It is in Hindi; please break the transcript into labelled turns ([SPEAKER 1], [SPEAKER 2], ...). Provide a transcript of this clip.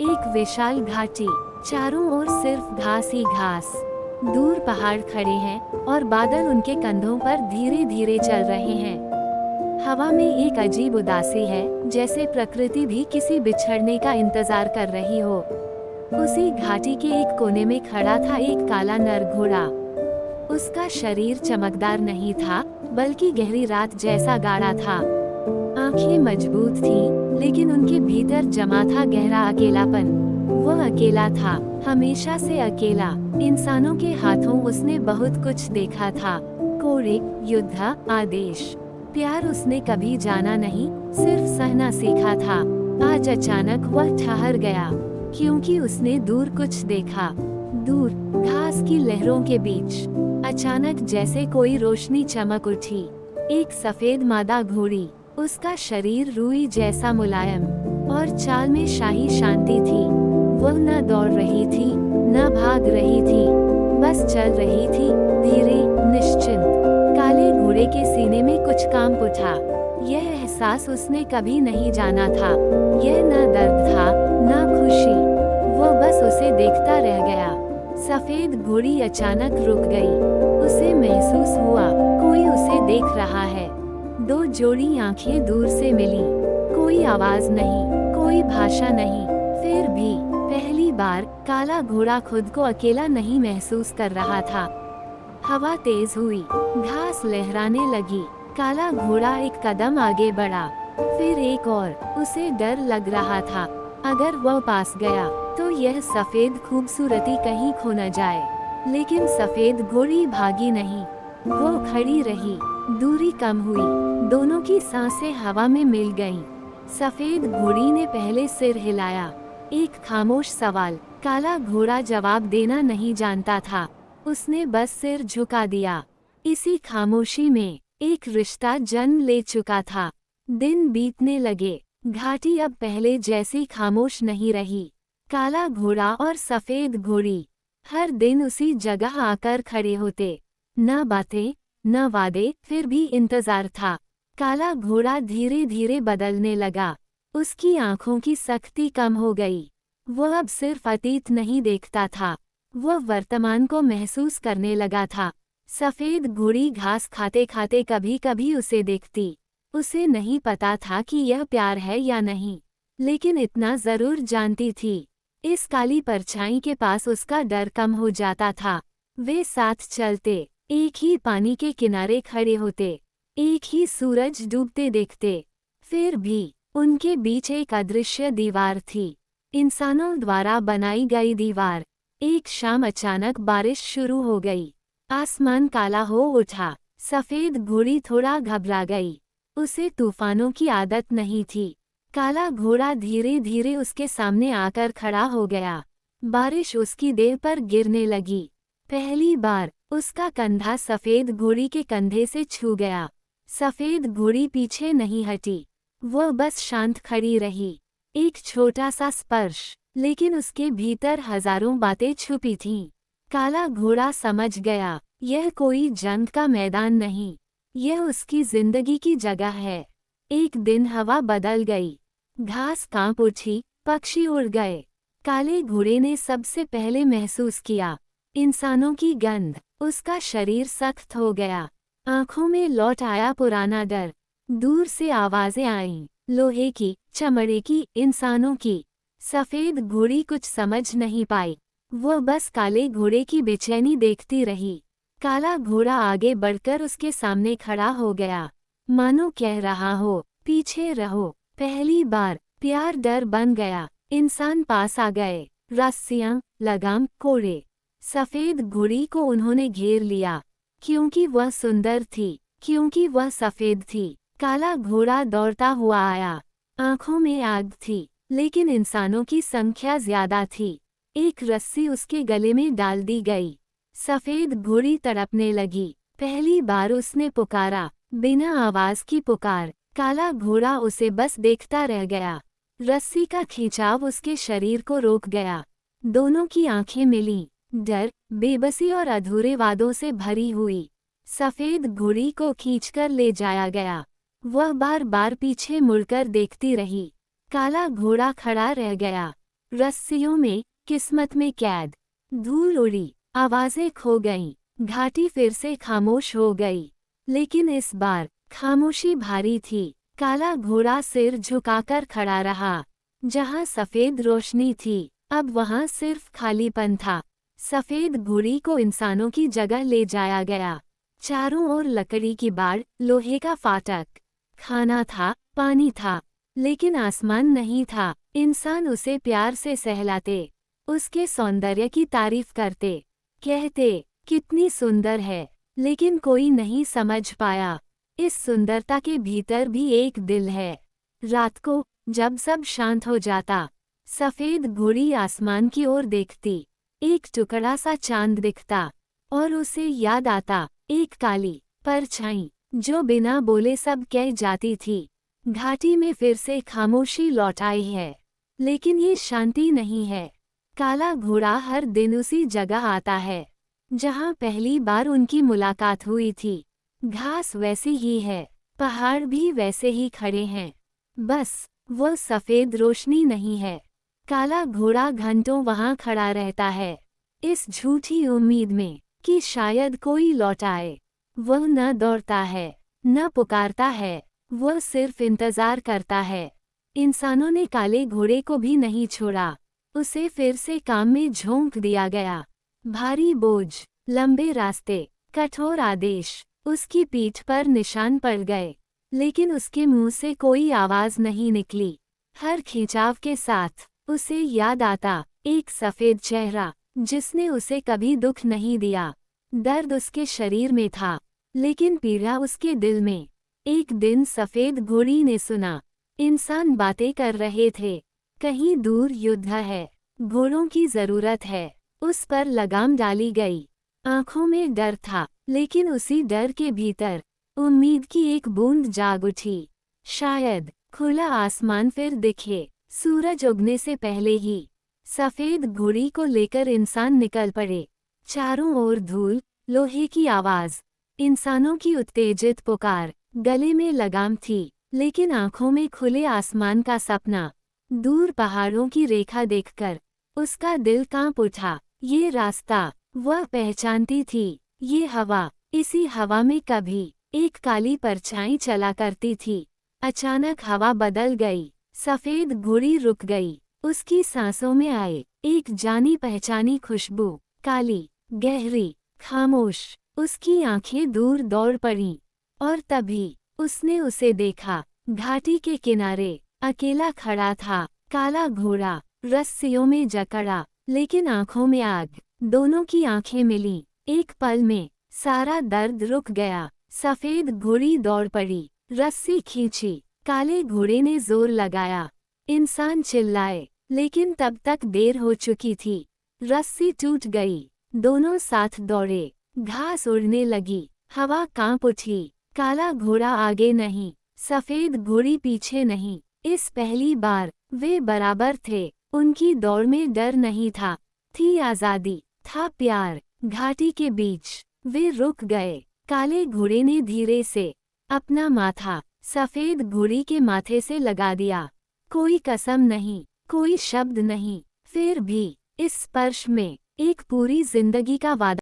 [SPEAKER 1] एक विशाल घाटी, चारों ओर सिर्फ घास ही घास। दूर पहाड़ खड़े हैं और बादल उनके कंधों पर धीरे धीरे चल रहे हैं। हवा में एक अजीब उदासी है, जैसे प्रकृति भी किसी बिछड़ने का इंतजार कर रही हो। उसी घाटी के एक कोने में खड़ा था एक काला नर घोड़ा। उसका शरीर चमकदार नहीं था, बल्कि गहरी रात जैसा गाढ़ा था। आंखें मजबूत थीं, लेकिन उनके भीतर जमा था गहरा अकेलापन। वह अकेला था, हमेशा से अकेला। इंसानों के हाथों उसने बहुत कुछ देखा था, कोड़े, युद्ध, आदेश। प्यार उसने कभी जाना नहीं, सिर्फ सहना सीखा था। आज अचानक वह ठहर गया, क्योंकि उसने दूर कुछ देखा। दूर, घास की लहरों के बीच, अचानक जैसे कोई रोशनी चमक उठी। एक सफेद मादा घोड़ी, उसका शरीर रुई जैसा मुलायम, और चाल में शाही शांति थी। वह न दौड़ रही थी, न भाग रही थी, बस चल रही थी, धीरे, निश्चिंत। काले घोड़े के सीने में कुछ कांप उठा। यह एहसास उसने कभी नहीं जाना था। यह न दर्द था, न खुशी। वो बस उसे देखता रह गया। सफेद घोड़ी अचानक रुक गई। उसे महसूस हुआ, कोई उसे देख रहा है। दो जोड़ी आंखें दूर से मिली। कोई आवाज नहीं, कोई भाषा नहीं। फिर भी पहली बार काला घोड़ा खुद को अकेला नहीं महसूस कर रहा था। हवा तेज हुई, घास लहराने लगी। काला घोड़ा एक कदम आगे बढ़ा, फिर एक और। उसे डर लग रहा था, अगर वह पास गया तो यह सफेद खूबसूरती कहीं खो न जाए। लेकिन सफेद घोड़ी भागी नहीं, वो खड़ी रही। दूरी कम हुई, दोनों की सांसें हवा में मिल गईं। सफेद घोड़ी ने पहले सिर हिलाया, एक खामोश सवाल। काला घोड़ा जवाब देना नहीं जानता था, उसने बस सिर झुका दिया। इसी खामोशी में एक रिश्ता जन्म ले चुका था। दिन बीतने लगे, घाटी अब पहले जैसी खामोश नहीं रही। काला घोड़ा और सफेद घोड़ी हर दिन उसी जगह आकर खड़े होते। न बातें, न वादे, फिर भी इंतजार था। काला घोड़ा धीरे धीरे बदलने लगा। उसकी आंखों की सख्ती कम हो गई। वह अब सिर्फ अतीत नहीं देखता था, वह वर्तमान को महसूस करने लगा था। सफेद घोड़ी घास खाते खाते कभी कभी उसे देखती। उसे नहीं पता था कि यह प्यार है या नहीं, लेकिन इतना जरूर जानती थी, इस काली परछाई के पास उसका डर कम हो जाता था। वे साथ चलते, एक ही पानी के किनारे खड़े होते, एक ही सूरज डूबते देखते। फिर भी उनके बीच एक अदृश्य दीवार थी, इंसानों द्वारा बनाई गई दीवार। एक शाम अचानक बारिश शुरू हो गई। आसमान काला हो उठा। सफेद घोड़ी थोड़ा घबरा गई, उसे तूफानों की आदत नहीं थी। काला घोड़ा धीरे धीरे उसके सामने आकर खड़ा हो गया। बारिश उसकी देह पर गिरने लगी। पहली बार उसका कंधा सफेद घोड़ी के कंधे से छू गया। सफेद घोड़ी पीछे नहीं हटी, वह बस शांत खड़ी रही। एक छोटा सा स्पर्श, लेकिन उसके भीतर हजारों बातें छुपी थीं। काला घोड़ा समझ गया, यह कोई जंग का मैदान नहीं, यह उसकी जिंदगी की जगह है। एक दिन हवा बदल गई, घास कांप उठी, पक्षी उड़ गए। काले घोड़े ने सबसे पहले महसूस किया इंसानों की गंध। उसका शरीर सख्त हो गया, आंखों में लौट आया पुराना डर। दूर से आवाजें आईं, लोहे की, चमड़े की, इंसानों की। सफेद घोड़ी कुछ समझ नहीं पाई, वह बस काले घोड़े की बेचैनी देखती रही। काला घोड़ा आगे बढ़कर उसके सामने खड़ा हो गया, मानो कह रहा हो, पीछे रहो। पहली बार प्यार डर बन गया। इंसान पास आ गए, रस्सियां, लगाम, कोड़े। सफेद घोड़ी को उन्होंने घेर लिया, क्योंकि वह सुंदर थी, क्योंकि वह सफेद थी। काला घोड़ा दौड़ता हुआ आया, आंखों में आग थी, लेकिन इंसानों की संख्या ज्यादा थी। एक रस्सी उसके गले में डाल दी गई। सफेद घोड़ी तड़पने लगी। पहली बार उसने पुकारा, बिना आवाज की पुकार। काला घोड़ा उसे बस देखता रह गया। रस्सी का खींचाव उसके शरीर को रोक गया। दोनों की आंखें मिलीं, डर, बेबसी और अधूरे वादों से भरी हुई। सफेद घोड़ी को खींचकर ले जाया गया। वह बार बार पीछे मुड़कर देखती रही। काला घोड़ा खड़ा रह गया, रस्सियों में, किस्मत में कैद। धूल उड़ी, आवाजें खो गईं, घाटी फिर से खामोश हो गई। लेकिन इस बार खामोशी भारी थी। काला घोड़ा सिर झुकाकर खड़ा रहा। जहां सफेद रोशनी थी, अब वहां सिर्फ खालीपन था। सफेद घोड़ी को इंसानों की जगह ले जाया गया। चारों ओर लकड़ी की बाड़, लोहे का फाटक। खाना था, पानी था, लेकिन आसमान नहीं था। इंसान उसे प्यार से सहलाते, उसके सौंदर्य की तारीफ करते, कहते कितनी सुंदर है। लेकिन कोई नहीं समझ पाया, इस सुंदरता के भीतर भी एक दिल है। रात को जब सब शांत हो जाता, सफेद घोड़ी आसमान की ओर देखती। एक टुकड़ा सा चांद दिखता और उसे याद आता एक काली परछाई जो बिना बोले सब कह जाती थी। घाटी में फिर से खामोशी लौट आई है, लेकिन ये शांति नहीं है। काला घोड़ा हर दिन उसी जगह आता है जहां पहली बार उनकी मुलाकात हुई थी। घास वैसी ही है, पहाड़ भी वैसे ही खड़े हैं, बस वो सफेद रोशनी नहीं है। काला घोड़ा घंटों वहां खड़ा रहता है, इस झूठी उम्मीद में कि शायद कोई लौट आए। वह न दौड़ता है, न पुकारता है, वह सिर्फ इंतजार करता है। इंसानों ने काले घोड़े को भी नहीं छोड़ा। उसे फिर से काम में झोंक दिया गया। भारी बोझ, लंबे रास्ते, कठोर आदेश, उसकी पीठ पर निशान पड़ गए, लेकिन उसके मुंह से कोई आवाज नहीं निकली। हर खिंचाव के साथ उसे याद आता एक सफेद चेहरा जिसने उसे कभी दुख नहीं दिया। दर्द उसके शरीर में था, लेकिन पीड़ा उसके दिल में। एक दिन सफेद घोड़ी ने सुना, इंसान बातें कर रहे थे। कहीं दूर युद्ध है, घोड़ों की जरूरत है। उस पर लगाम डाली गई। आंखों में डर था, लेकिन उसी डर के भीतर उम्मीद की एक बूंद जाग उठी। शायद खुला आसमान फिर दिखे। सूरज उगने से पहले ही सफेद घोड़ी को लेकर इंसान निकल पड़े। चारों ओर धूल, लोहे की आवाज, इंसानों की उत्तेजित पुकार। गले में लगाम थी, लेकिन आंखों में खुले आसमान का सपना। दूर पहाड़ों की रेखा देखकर उसका दिल कांप उठा। ये रास्ता वह पहचानती थी, ये हवा, इसी हवा में कभी एक काली परछाई चला करती थी। अचानक हवा बदल गई, सफेद घोड़ी रुक गई। उसकी सांसों में आए एक जानी पहचानी खुशबू, काली, गहरी, खामोश। उसकी आंखें दूर दौड़ पड़ीं, और तभी उसने उसे देखा। घाटी के किनारे अकेला खड़ा था, काला घोड़ा, रस्सियों में जकड़ा, लेकिन आंखों में आग। दोनों की आंखें मिलीं। एक पल में सारा दर्द रुक गया। सफेद घोड़ी दौड़ पड़ी, रस्सी खींची, काले घोड़े ने जोर लगाया। इंसान चिल्लाए, लेकिन तब तक देर हो चुकी थी। रस्सी टूट गई, दोनों साथ दौड़े। घास उड़ने लगी, हवा कांप उठी। काला घोड़ा आगे नहीं, सफेद घोड़ी पीछे नहीं। इस पहली बार वे बराबर थे। उनकी दौड़ में डर नहीं था, थी आजादी, था प्यार। घाटी के बीच वे रुक गए। काले घोड़े ने धीरे से अपना माथा सफेद घोड़ी के माथे से लगा दिया। कोई कसम नहीं, कोई शब्द नहीं, फिर भी इस स्पर्श में एक पूरी जिंदगी का वादा